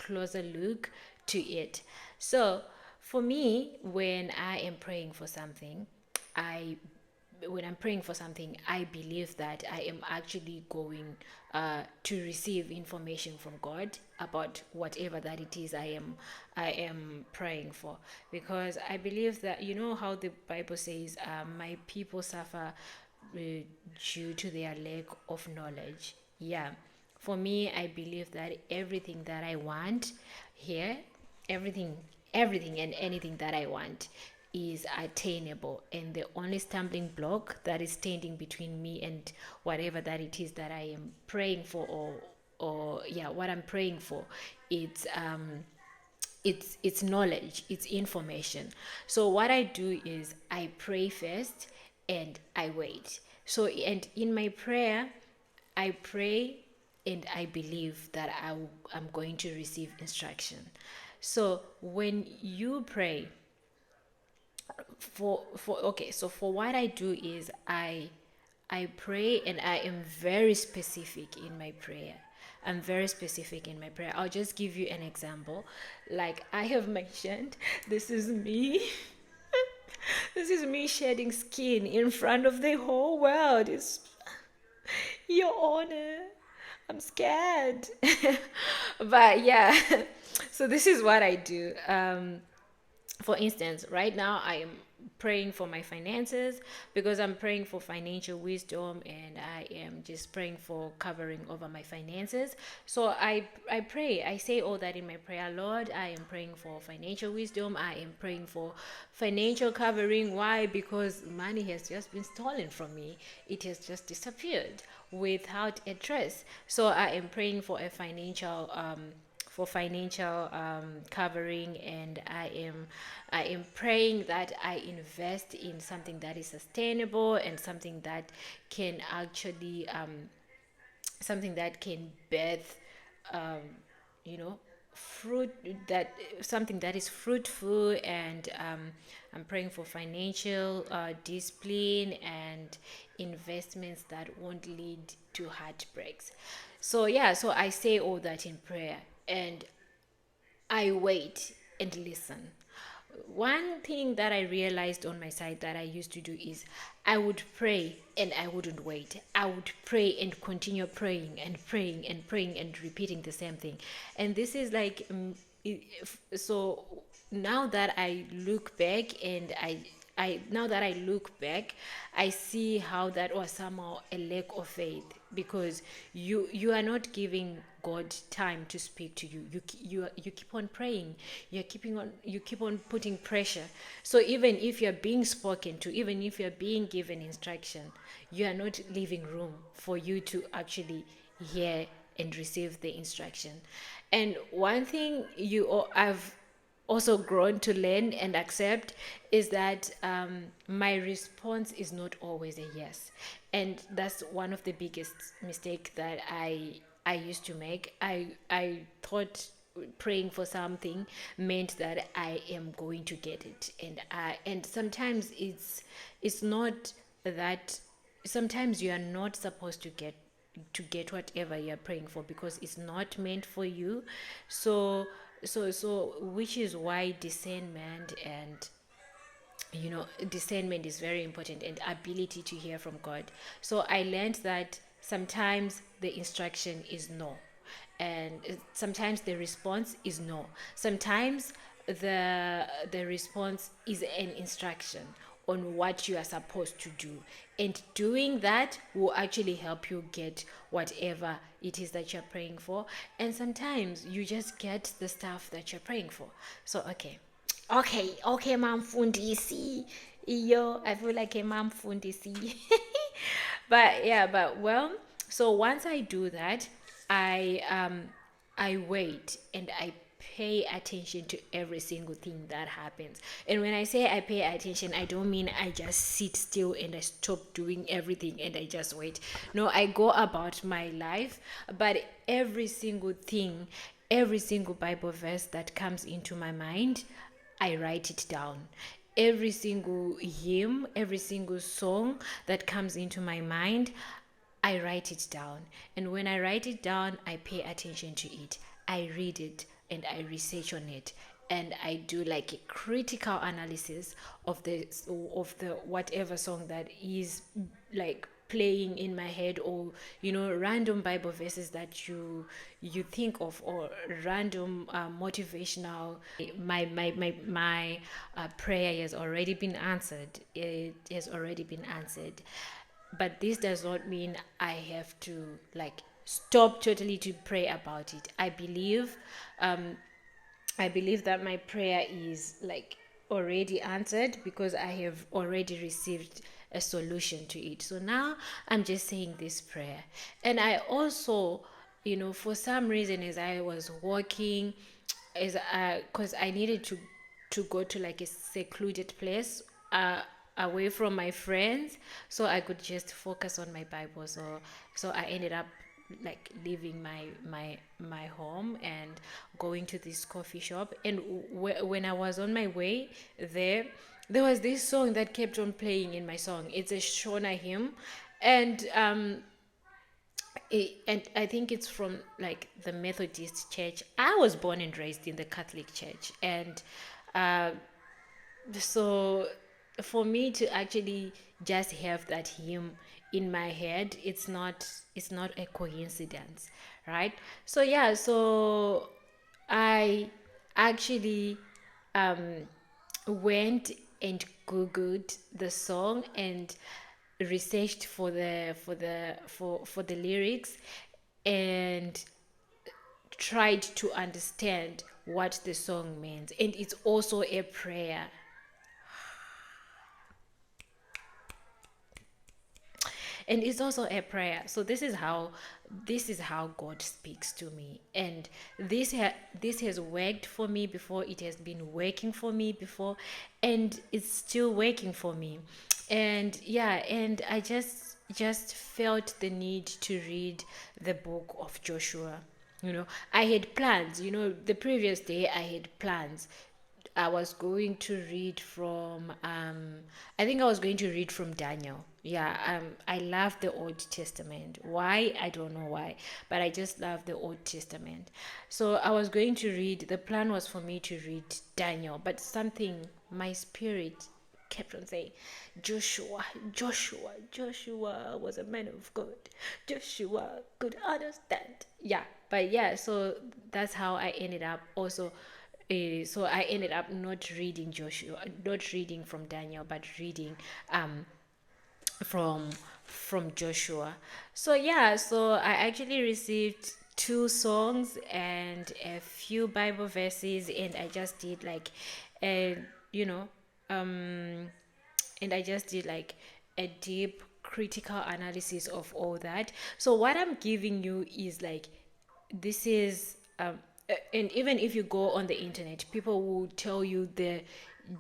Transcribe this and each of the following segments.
closer look to it. So for me, I when I'm praying for something, I believe that I am actually going to receive information from God about whatever that it is I am praying for, because I believe that, you know how the Bible says, "My people suffer due to their lack of knowledge." Yeah, for me, I believe that everything that I want here, everything, everything and anything that I want is attainable, and the only stumbling block that is standing between me and whatever that it is that I am praying for, or yeah, what I'm praying for, it's it's knowledge, it's information. So what I do is I pray first and I wait. So, and in my prayer, I pray and I believe that I'm going to receive instruction. So when you pray for okay, so for what I do is I pray and I am very specific in my prayer. I'm very specific in my prayer. I'll just give you an example. Like I have mentioned, this is me. This is me shedding skin in front of the whole world. It's Your Honor. I'm scared. But yeah, so this is what I do. For instance, right now I am praying for my finances, because I'm praying for financial wisdom, and I am just praying for covering over my finances. So I pray, I say all that in my prayer. Lord, I am praying for financial wisdom, I am praying for financial covering. Why? Because money has just been stolen from me, it has just disappeared without a trace. So I am praying for a financial covering, and I am praying that I invest in something that is sustainable, and something that can actually something that can birth um, you know fruit, that something that is fruitful. And I'm praying for financial discipline and investments that won't lead to heartbreaks. So yeah, so I say all that in prayer, and I wait and listen. One thing that I realized on my side that I used to do is I would pray and I wouldn't wait. I would pray and continue praying and praying and praying and repeating the same thing. And this is like, so now that I look back, and I now that I look back, I see how that was somehow a lack of faith, because you are not giving God time to speak to you. You keep on praying. You keep on putting pressure. So even if you're being spoken to, even if you're being given instruction, you are not leaving room for you to actually hear and receive the instruction. And one thing I've also grown to learn and accept is that my response is not always a yes, and that's one of the biggest mistake that I used to make. I thought praying for something meant that I am going to get it, and sometimes it's not that. Sometimes you are not supposed to get whatever you're praying for, because it's not meant for you. So which is why discernment is very important, and ability to hear from God. So I learned that sometimes the instruction is no, and sometimes the response is no. Sometimes the response is an instruction on what you are supposed to do, and doing that will actually help you get whatever it is that you're praying for. And sometimes you just get the stuff that you're praying for. So okay, mom fundisi. Yo, I feel like a mom fundisi. But yeah, but well, so once I do that, I wait and I pay attention to every single thing that happens. And when I say I pay attention, I don't mean I just sit still and I stop doing everything and I just wait. No, I go about my life, but every single thing, every single Bible verse that comes into my mind, I write it down. Every single hymn, every single song that comes into my mind, I write it down. And when I write it down, I pay attention to it. I read it. and I research on it, and I do like a critical analysis of the whatever song that is like playing in my head, or random Bible verses that you think of, or random motivational. My prayer has already been answered. It has already been answered, but this does not mean I have to like stop totally to pray about it. I believe that my prayer is like already answered, because I have already received a solution to it. So now I'm just saying this prayer. And I also, for some reason, as I was walking, because I needed to go to like a secluded place, away from my friends, so I could just focus on my Bible. So I ended up like leaving my home and going to this coffee shop. And when I was on my way there was this song that kept on playing in my song. It's a Shona hymn, and and I think it's from like the Methodist church. I was born and raised in the Catholic church, and uh, so for me to actually just have that hymn in my head, it's not a coincidence, right? So yeah, so I actually went and googled the song and researched for the lyrics, and tried to understand what the song means. And it's also a prayer. And it's also a prayer. So this is how God speaks to me. And this has worked for me before. It has been working for me before, and it's still working for me. And yeah, and I just felt the need to read the book of Joshua. I had plans. The previous day I had plans. I was going to read from I think I was going to read from Daniel. Yeah, I love the Old Testament. Why? I don't know why, but I just love the Old Testament. So I was going to read, the plan was for me to read Daniel, but something, my spirit kept on saying, Joshua, Joshua, Joshua was a man of God. Joshua could understand. Yeah, but yeah, so that's how I ended up also. So I ended up not reading Joshua, not reading from Daniel, but reading from Joshua. So yeah, so I actually received two songs and a few Bible verses, and I just did like, a you know, um, and I just did like a deep critical analysis of all that. So what I'm giving you is like, this is and even if you go on the internet, people will tell you the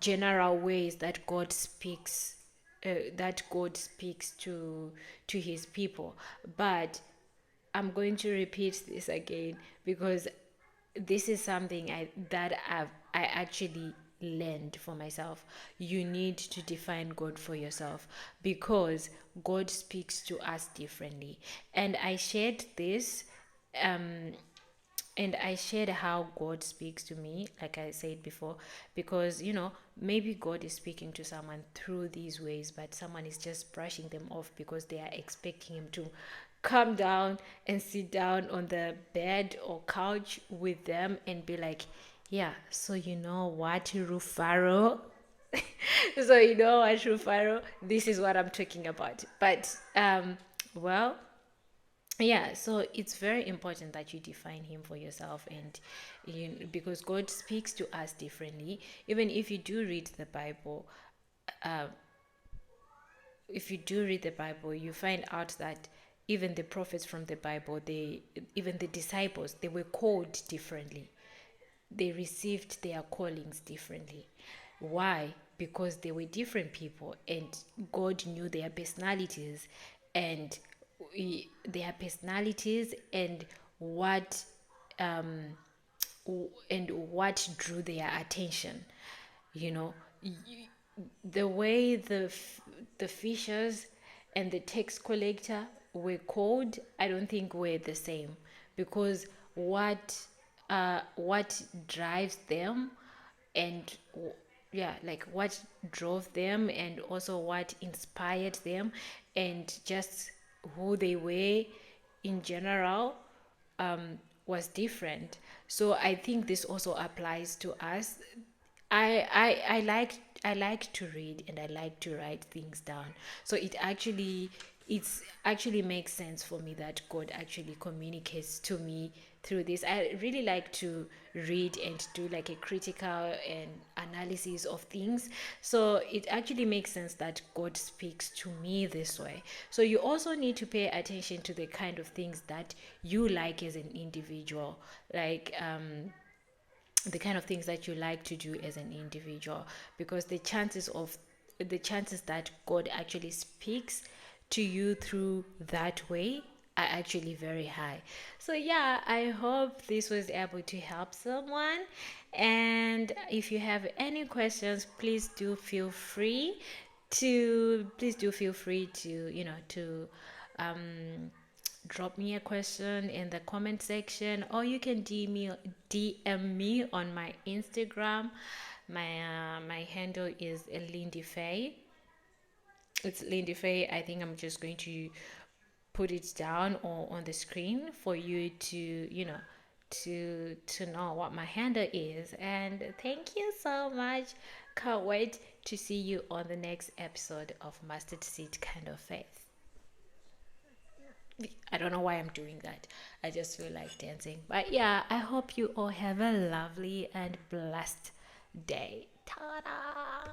general ways that God speaks to his people. But I'm going to repeat this again, because this is something I actually learned for myself. You need to define God for yourself, because God speaks to us differently. And I shared this, um and I shared how God speaks to me, like I said before, because maybe God is speaking to someone through these ways, but someone is just brushing them off because they are expecting him to come down and sit down on the bed or couch with them and be like, yeah, so you know what, Rufaro? So you know what, Rufaro? This is what I'm talking about. But well, yeah, so it's very important that you define him for yourself. And because God speaks to us differently. Even if you do read the Bible, you find out that even the prophets from the Bible, even the disciples, they were called differently. They received their callings differently. Why? Because they were different people, and God knew their personalities, and and what what drew their attention. You know, the way the fishers and the tax collector were called, I don't think were the same, because what what drives them, and yeah, like what drove them, and also what inspired them, and just who they were in general, was different. So I think this also applies to us. I like to read, and I like to write things down. So it's actually makes sense for me that God actually communicates to me through this. I really like to read and do like a critical and analysis of things. So it actually makes sense that God speaks to me this way. So you also need to pay attention to the kind of things that you like as an individual. Like the kind of things that you like to do as an individual, because the chances that God actually speaks to you through that way are actually very high. So yeah, I hope this was able to help someone. And if you have any questions, please do feel free to drop me a question in the comment section, or you can DM me on my Instagram. My handle is Lindy Faye. It's Lindy Faye. I think I'm just going to put it down or on the screen for you to know what my handle is. And thank you so much. Can't wait to see you on the next episode of Mustard Seed Kind of Faith. I don't know why I'm doing that. I just feel like dancing. But yeah, I hope you all have a lovely and blessed day. Ta-da!